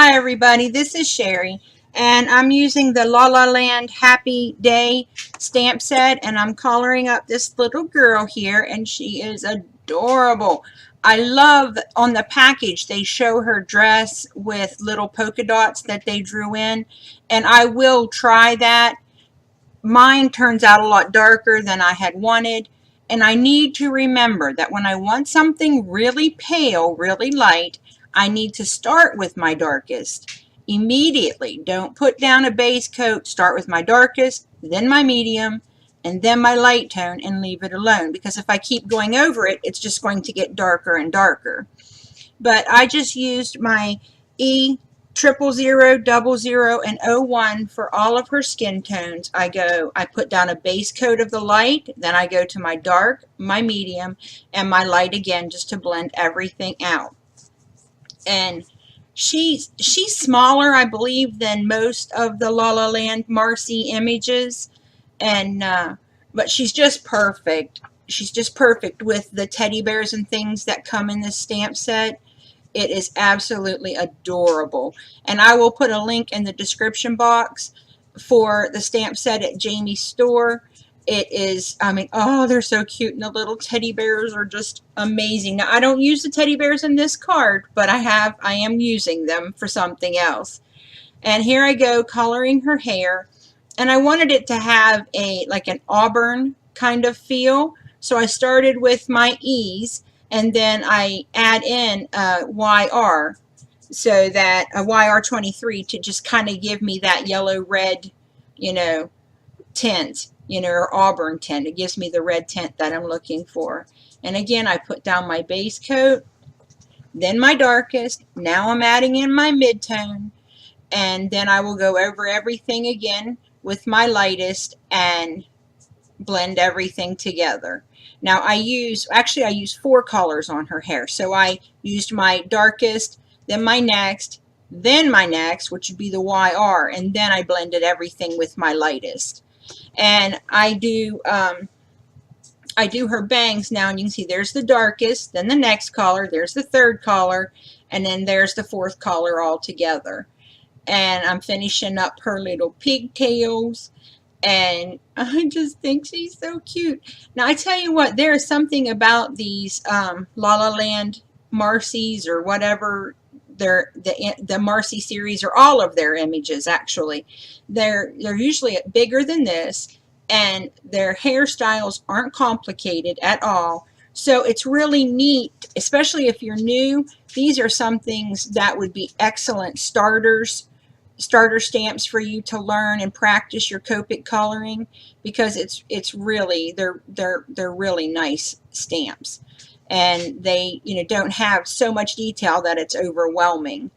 Hi everybody, this is Sherry and I'm using the La La Land Happy Day stamp set and I'm coloring up this little girl here and she is adorable. I love on the package they show her dress with little polka dots that they drew in, and I will try that. Mine turns out a lot darker than I had wanted, and I need to remember that when I want something really pale, really light, I need to start with my darkest immediately. Don't put down a base coat. Start with my darkest, then my medium, and then my light tone, and leave it alone, because if I keep going over it, it's just going to get darker and darker. But I just used my E 000, 00, and 01 for all of her skin tones. I put down a base coat of the light, then I go to my dark, my medium, and my light again, just to blend everything out. And she's smaller, I believe, than most of the La La Land Marci images, and but she's just perfect. She's just perfect with the teddy bears and things that come in this stamp set. It is absolutely adorable. And I will put a link in the description box for the stamp set at Jamie's store. It is, I mean, oh, they're so cute. And the little teddy bears are just amazing. Now, I don't use the teddy bears in this card, but I am using them for something else. And here I go coloring her hair. And I wanted it to have like an auburn kind of feel. So I started with my E's, and then I add in YR, so that a YR23 to just kind of give me that yellow red, tint, or auburn tint. It gives me the red tint that I'm looking for. And again, I put down my base coat, then my darkest. Now I'm adding in my mid-tone, and then I will go over everything again with my lightest and blend everything together. Now I use 4 colors on her hair. So I used my darkest, then my next, which would be the YR, and then I blended everything with my lightest. And I do her bangs now, and you can see there's the darkest, then the next color, there's the third color, and then there's the fourth color all together. And I'm finishing up her little pigtails, and I just think she's so cute. Now, I tell you what, there is something about these La La Land Marcis, or whatever, the Marci series, or all of their images, actually. They're usually bigger than this, and their hairstyles aren't complicated at all. So it's really neat, especially if you're new. These are some things that would be excellent starter stamps for you to learn and practice your Copic coloring, because it's really, they're really nice stamps, and they don't have so much detail that it's overwhelming.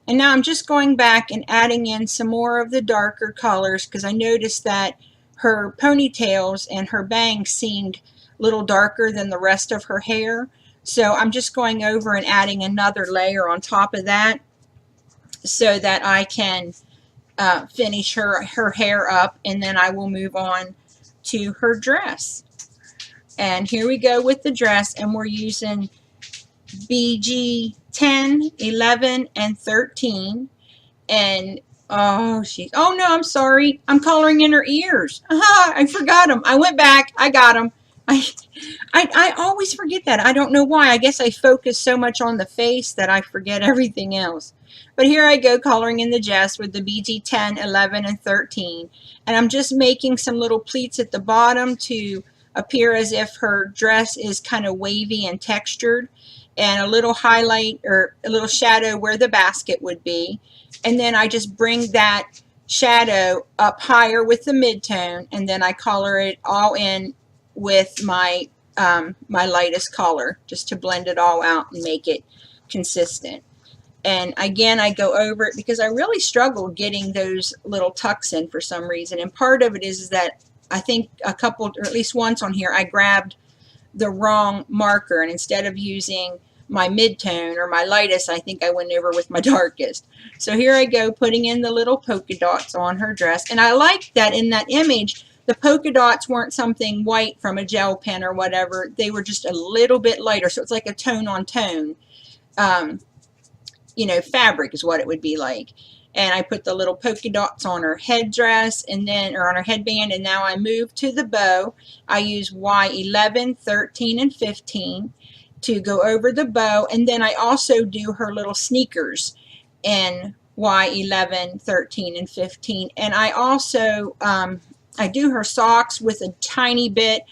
And now I'm just going back and adding in some more of the darker colors, because I noticed that her ponytails and her bangs seemed a little darker than the rest of her hair. So I'm just going over and adding another layer on top of that, so that I can finish her hair up, and then I will move on to her dress. And here we go with the dress, and we're using BG 10, 11, and 13. And oh no, I'm sorry, I'm coloring in her ears. I forgot them. I went back, I got them. I always forget that. I don't know why. I guess I focus so much on the face that I forget everything else. But here I go coloring in the dress with the BG 10, 11, and 13. And I'm just making some little pleats at the bottom to appear as if her dress is kind of wavy and textured, and a little highlight or a little shadow where the basket would be. And then I just bring that shadow up higher with the mid-tone, and then I color it all in with my my lightest color, just to blend it all out and make it consistent. And again, I go over it because I really struggle getting those little tucks in for some reason. And part of it is that I think a couple, or at least once on here, I grabbed the wrong marker, and instead of using my mid-tone or my lightest, I think I went over with my darkest. So here I go putting in the little polka dots on her dress. And I like that in that image, the polka dots weren't something white from a gel pen or whatever. They were just a little bit lighter. So it's like a tone on tone. you know, fabric is what it would be like. And I put the little polka dots on her headdress and then, or on her headband, and now I move to the bow. I use Y11, 13, and 15 to go over the bow, and then I also do her little sneakers in Y11, 13, and 15. And I also, I do her socks with a tiny bit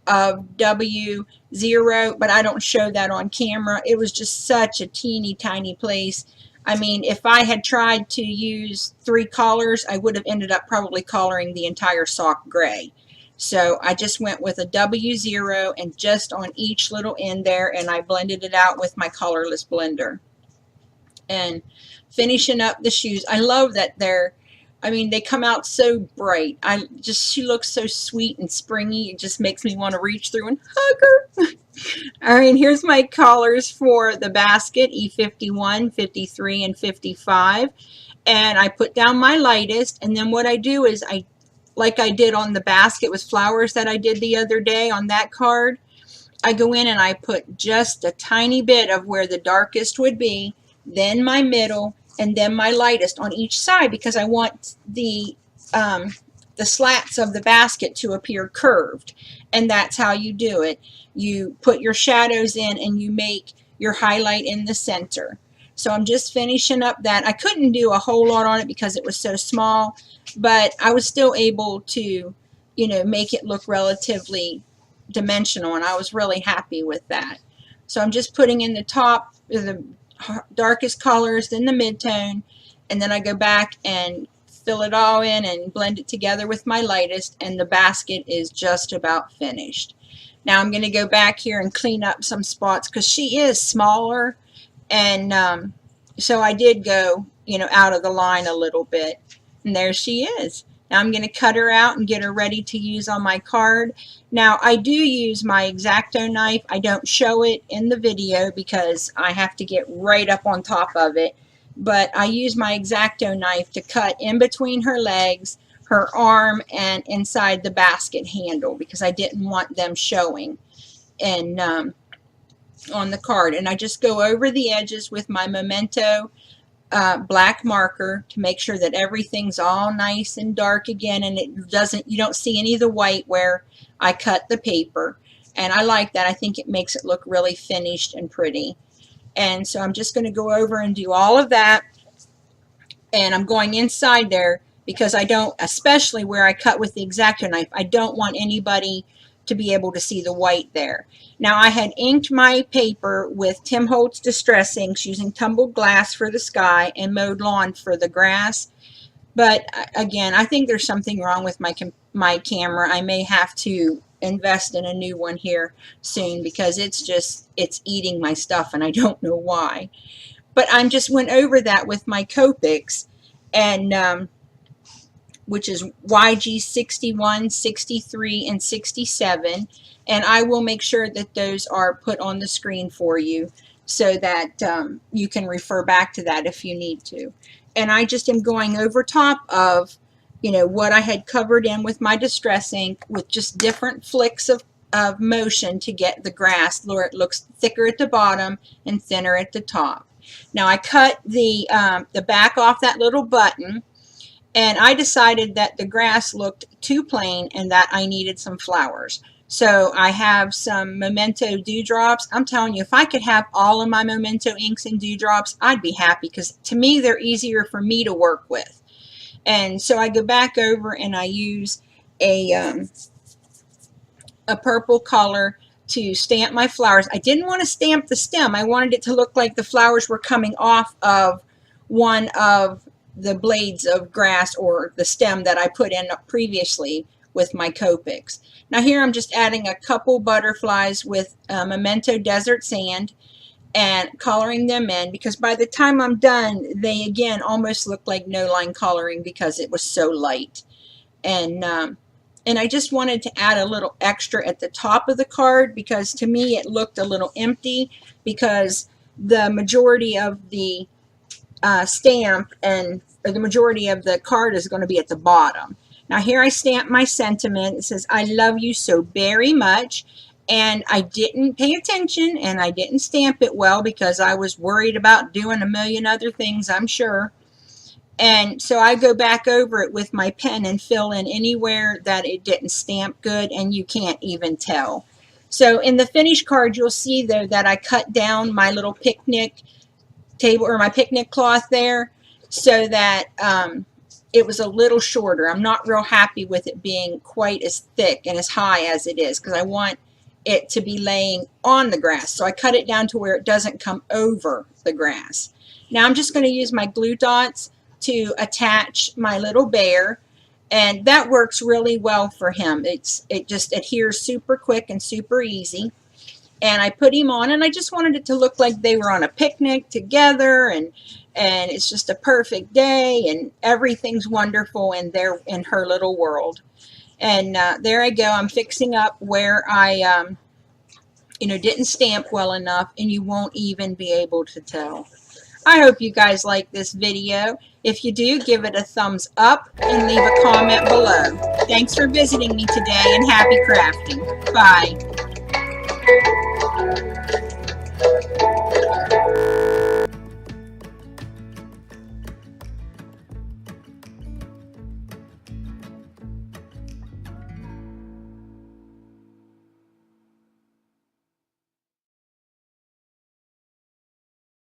of W0, but I don't show that on camera. It was just such a teeny tiny place. I mean, if I had tried to use 3 collars, I would have ended up probably collaring the entire sock gray. So I just went with a W0 and just on each little end there, and I blended it out with my colorless blender. And finishing up the shoes, I love that I mean, they come out so bright. She looks so sweet and springy. It just makes me want to reach through and hug her. All right, here's my collars for the basket, E51, 53, and 55. And I put down my lightest, and then what I do is like I did on the basket with flowers that I did the other day on that card, I go in and I put just a tiny bit of where the darkest would be, then my middle, and then my lightest on each side, because I want the slats of the basket to appear curved. And that's how you do it. You put your shadows in and you make your highlight in the center. So I'm just finishing up that. I couldn't do a whole lot on it because it was so small, but I was still able to, you know, make it look relatively dimensional, and I was really happy with that. So I'm just putting in the top, the darkest colors, then the mid-tone, and then I go back and fill it all in and blend it together with my lightest, and the basket is just about finished. Now I'm going to go back here and clean up some spots because she is smaller, and so I did go, you know, out of the line a little bit, and there she is. Now I'm going to cut her out and get her ready to use on my card. Now I do use my X-Acto knife. I don't show it in the video because I have to get right up on top of it. But I use my X-Acto knife to cut in between her legs, her arm, and inside the basket handle because I didn't want them showing and on the card. And I just go over the edges with my Memento black marker to make sure that everything's all nice and dark again, and you don't see any of the white where I cut the paper. And I like that. I think it makes it look really finished and pretty. And so I'm just going to go over and do all of that, and I'm going inside there because I don't, especially where I cut with the X-Acto knife, I don't want anybody to be able to see the white there. Now I had inked my paper with Tim Holtz Distress Inks using tumbled glass for the sky and mowed lawn for the grass. But again, I think there's something wrong with my camera. I may have to invest in a new one here soon because it's eating my stuff and I don't know why. But I just went over that with my Copics, and which is YG 61, 63, and 67. And I will make sure that those are put on the screen for you so that you can refer back to that if you need to. And I just am going over top of, you know, what I had covered in with my Distress Ink with just different flicks of motion to get the grass where it looks thicker at the bottom and thinner at the top. Now I cut the back off that little button, and I decided that the grass looked too plain and that I needed some flowers. So I have some Memento dewdrops. I'm telling you, if I could have all of my Memento inks and dewdrops, I'd be happy because to me they're easier for me to work with. And so I go back over and I use a purple color to stamp my flowers. I didn't want to stamp the stem. I wanted it to look like the flowers were coming off of one of the blades of grass or the stem that I put in previously with my Copics. Now here I'm just adding a couple butterflies with Memento Desert Sand and coloring them in, because by the time I'm done they again almost look like no line coloring because it was so light. And I just wanted to add a little extra at the top of the card because to me it looked a little empty because the majority of the stamp or the majority of the card is going to be at the bottom. Now here I stamp my sentiment. It says, "I love you so very much." and I didn't pay attention and I didn't stamp it well because I was worried about doing a million other things, I'm sure. And so I go back over it with my pen and fill in anywhere that it didn't stamp good, and you can't even tell. So in the finished card, you'll see though that I cut down my little picnic table or my picnic cloth there so that it was a little shorter. I'm not real happy with it being quite as thick and as high as it is because I want it to be laying on the grass. So I cut it down to where it doesn't come over the grass. Now I'm just going to use my glue dots to attach my little bear, and that works really well for him. It just adheres super quick and super easy. And I put him on, and I just wanted it to look like they were on a picnic together, and it's just a perfect day, and everything's wonderful in her little world. And there I go. I'm fixing up where I didn't stamp well enough, and you won't even be able to tell. I hope you guys like this video. If you do, give it a thumbs up and leave a comment below. Thanks for visiting me today, and happy crafting. Bye.